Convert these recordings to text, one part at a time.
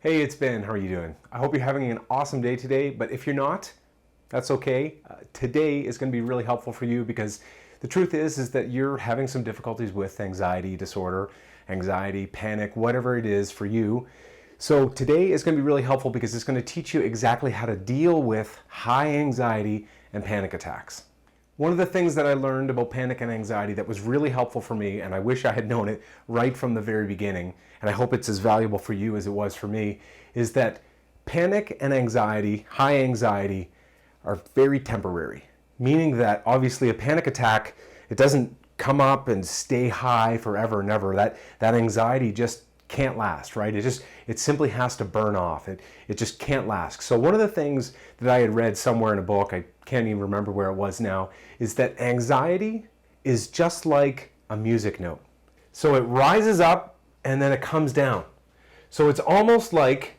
Hey, it's Ben. How are you doing? I hope you're having an awesome day today, but if you're not, that's okay. Today is going to be really helpful for you because the truth is that you're having some difficulties with anxiety disorder, anxiety, panic, whatever it is for you. So today is going to be really helpful because it's going to teach you exactly how to deal with high anxiety and panic attacks. One of the things that I learned about panic and anxiety that was really helpful for me, and I wish I had known it right from the very beginning, and I hope it's as valuable for you as it was for me, is that panic and anxiety, high anxiety, are very temporary. Meaning that obviously a panic attack, it doesn't come up and stay high forever and ever. That anxiety just can't last, right? It simply has to burn off. It just can't last. So one of the things that I had read somewhere in a book, I can't even remember where it was now, is that anxiety is just like a music note. So it rises up and then it comes down. So it's almost like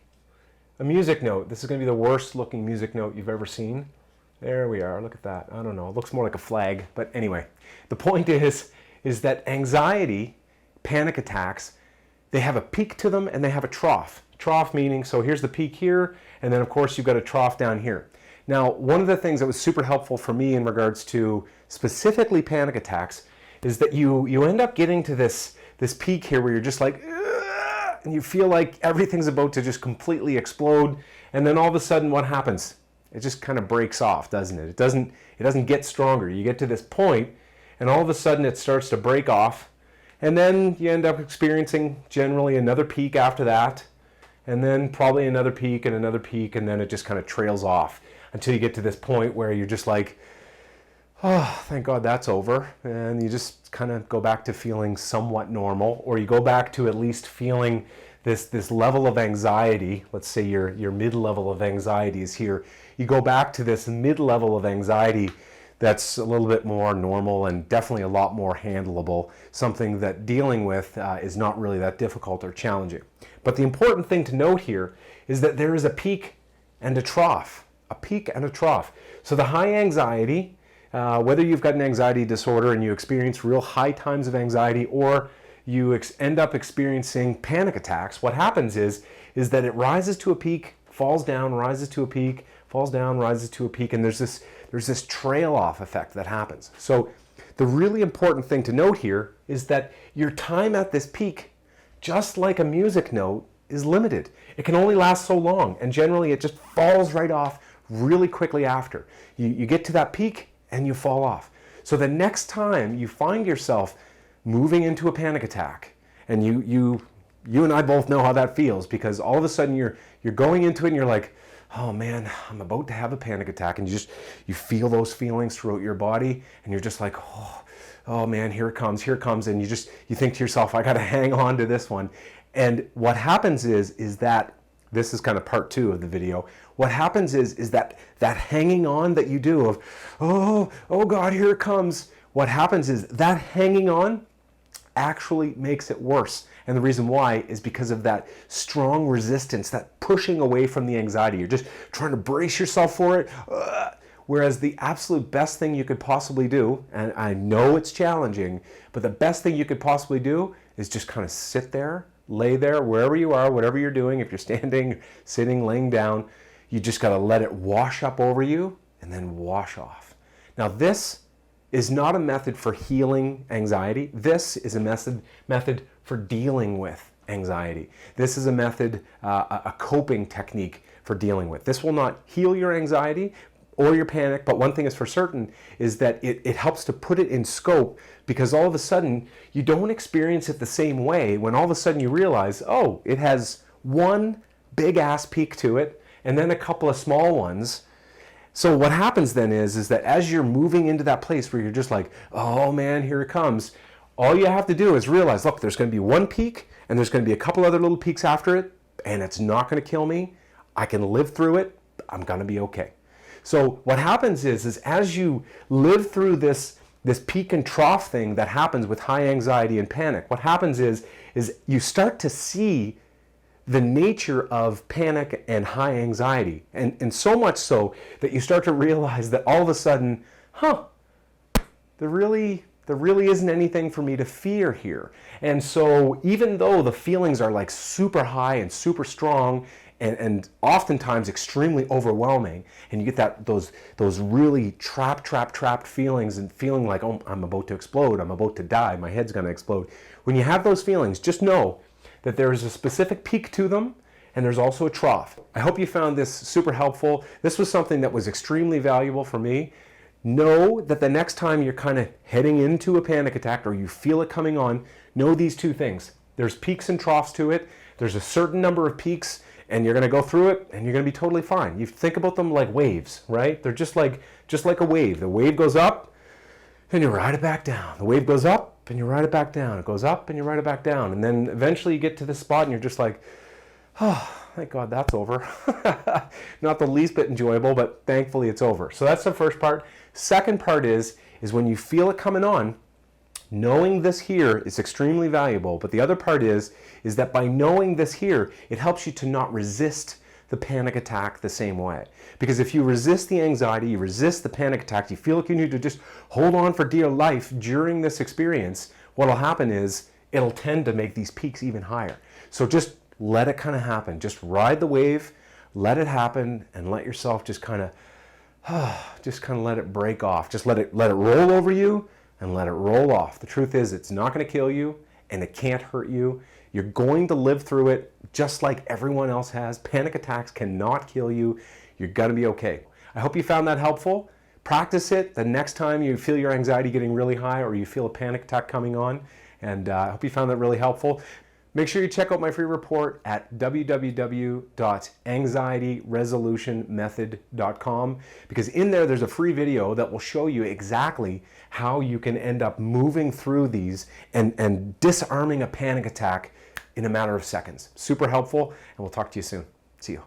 a music note. This is going to be the worst looking music note you've ever seen. There we are. Look at that. I don't know. It looks more like a flag. But anyway, the point is that anxiety, panic attacks, they have a peak to them and they have a trough. Trough meaning, so here's the peak here, and then of course you've got a trough down here. Now, one of the things that was super helpful for me in regards to specifically panic attacks is that you end up getting to this peak here where you're just like, ugh, and you feel like everything's about to just completely explode, and then all of a sudden what happens? It just kind of breaks off, doesn't it? It doesn't get stronger. You get to this point, and all of a sudden it starts to break off, and then you end up experiencing generally another peak after that, and then probably another peak, and then it just kind of trails off until you get to this point where you're just like, oh, thank God that's over. And you just kind of go back to feeling somewhat normal, or you go back to at least feeling this level of anxiety. Let's say your mid-level of anxiety is here. You go back to this mid-level of anxiety that's a little bit more normal and definitely a lot more handleable, something that dealing with is not really that difficult or challenging. But the important thing to note here is that there is a peak and a trough, a peak and a trough. So the high anxiety, whether you've got an anxiety disorder and you experience real high times of anxiety, or you end up experiencing panic attacks, what happens is that it rises to a peak, falls down, rises to a peak, falls down, rises to a peak, and there's this trail off effect that happens. So the really important thing to note here is that your time at this peak, just like a music note, is limited. It can only last so long, and generally it just falls right off really quickly after. You get to that peak and you fall off. So the next time you find yourself moving into a panic attack, and you and I both know how that feels, because all of a sudden you're going into it and you're like, oh man, I'm about to have a panic attack, and you feel those feelings throughout your body, and you're just like, oh man, here it comes, and you think to yourself, I gotta hang on to this one. And what happens is that, this is kind of part 2 of the video, what happens is that hanging on that you do of, oh God, here it comes, what happens is that hanging on actually makes it worse. And the reason why is because of that strong resistance, that pushing away from the anxiety. You're just trying to brace yourself for it. Whereas the absolute best thing you could possibly do, and I know it's challenging, but the best thing you could possibly do is just kind of sit there, lay there, wherever you are, whatever you're doing. If you're standing, sitting, laying down, you just got to let it wash up over you and then wash off. Now this is not a method for healing anxiety. This is a method for dealing with anxiety. This is a method, a coping technique for dealing with. This will not heal your anxiety or your panic, but one thing is for certain is that it helps to put it in scope, because all of a sudden you don't experience it the same way when all of a sudden you realize, oh, it has one big ass peak to it and then a couple of small ones. So what happens then is that as you're moving into that place where you're just like, oh man, here it comes, all you have to do is realize, look, there's going to be one peak and there's going to be a couple other little peaks after it, and it's not going to kill me. I can live through it. I'm going to be okay. So what happens is as you live through this peak and trough thing that happens with high anxiety and panic, what happens is you start to see the nature of panic and high anxiety, and so much so that you start to realize that all of a sudden, they're really there really isn't anything for me to fear here. And so even though the feelings are like super high and super strong and oftentimes extremely overwhelming, and you get those really trapped feelings and feeling like, oh, I'm about to explode, I'm about to die, my head's gonna explode. When you have those feelings, just know that there is a specific peak to them, and there's also a trough. I hope you found this super helpful. This was something that was extremely valuable for me. Know that the next time you're kind of heading into a panic attack or you feel it coming on, know these two things. There's peaks and troughs to it. There's a certain number of peaks, and you're gonna go through it and you're gonna be totally fine. You think about them like waves, right? They're just like a wave. The wave goes up and you ride it back down. The wave goes up and you ride it back down. It goes up and you ride it back down. And then eventually you get to this spot and you're just like, oh, thank God that's over. Not the least bit enjoyable, but thankfully it's over. So that's the first part. Second part is when you feel it coming on, knowing this here is extremely valuable. But the other part is that by knowing this here, it helps you to not resist the panic attack the same way. Because if you resist the anxiety, you resist the panic attack, you feel like you need to just hold on for dear life during this experience, what'll happen is it'll tend to make these peaks even higher. So just let it kind of happen. Just ride the wave, let it happen, and let yourself just kind of let it break off. Just let it roll over you and let it roll off. The truth is, it's not going to kill you and it can't hurt you. You're going to live through it just like everyone else has. Panic attacks cannot kill you. You're going to be okay. I hope you found that helpful. Practice it the next time you feel your anxiety getting really high or you feel a panic attack coming on. And I hope you found that really helpful. Make sure you check out my free report at www.anxietyresolutionmethod.com, because in there's a free video that will show you exactly how you can end up moving through these and disarming a panic attack in a matter of seconds. Super helpful, and we'll talk to you soon. See you.